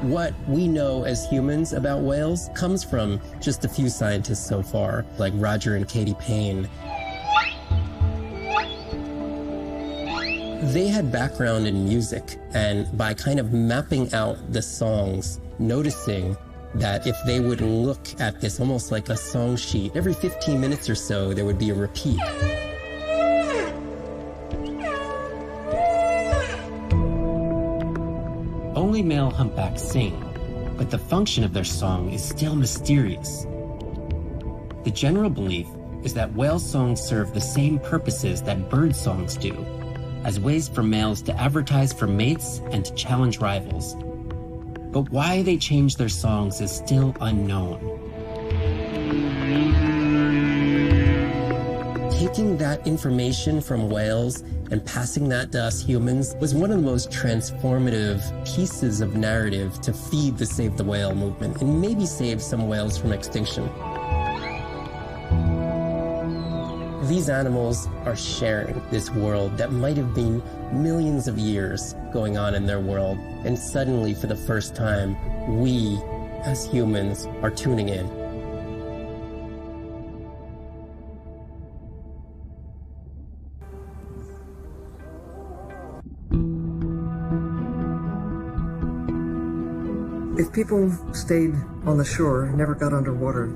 What we know as humans about whales comes from just a few scientists so far, like Roger and Katie Payne. They had background in music, and by kind of mapping out the songs, noticing that if they would look at this almost like a song sheet, every 15 minutes or so there would be a repeat. Only male humpbacks sing, but the function of their song is still mysterious. The general belief is that whale songs serve the same purposes that bird songs do, as ways for males to advertise for mates and to challenge rivals. But why they change their songs is still unknown. Taking that information from whales and passing that to us humans was one of the most transformative pieces of narrative to feed the Save the Whale movement and maybe save some whales from extinction. These animals are sharing this world that might have been millions of years going on in their world, and suddenly, for the first time, we, as humans, are tuning in. If people stayed on the shore and never got underwater,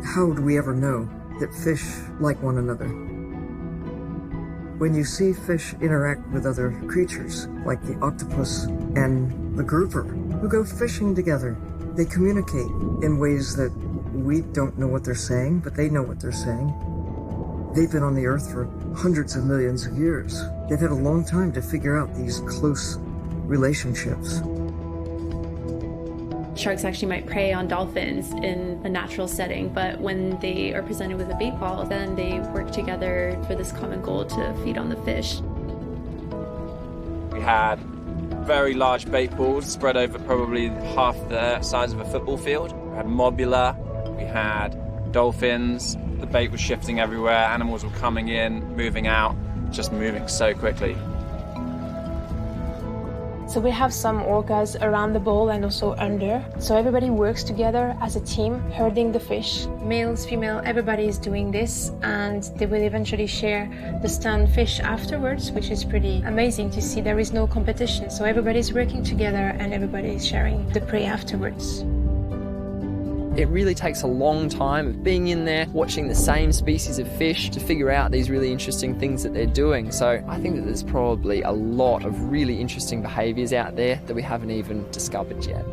how would we ever know that fish like one another? When you see fish interact with other creatures, like the octopus and the grouper, who go fishing together, they communicate in ways that we don't know what they're saying, but they know what they're saying. They've been on the earth for hundreds of millions of years. They've had a long time to figure out these close relationships. Sharks actually might prey on dolphins in a natural setting, but when they are presented with a bait ball, then they work together for this common goal to feed on the fish. We had very large bait balls spread over probably half the size of a football field. We had mobula, we had dolphins, the bait was shifting everywhere, animals were coming in, moving out, just moving so quickly. So we have some orcas around the bowl and also under. So everybody works together as a team, herding the fish. Males, female, everybody is doing this, and they will eventually share the stunned fish afterwards, which is pretty amazing to see. There is no competition, so everybody's working together and everybody is sharing the prey afterwards. It really takes a long time of being in there, watching the same species of fish to figure out these really interesting things that they're doing. So I think that there's probably a lot of really interesting behaviours out there that we haven't even discovered yet.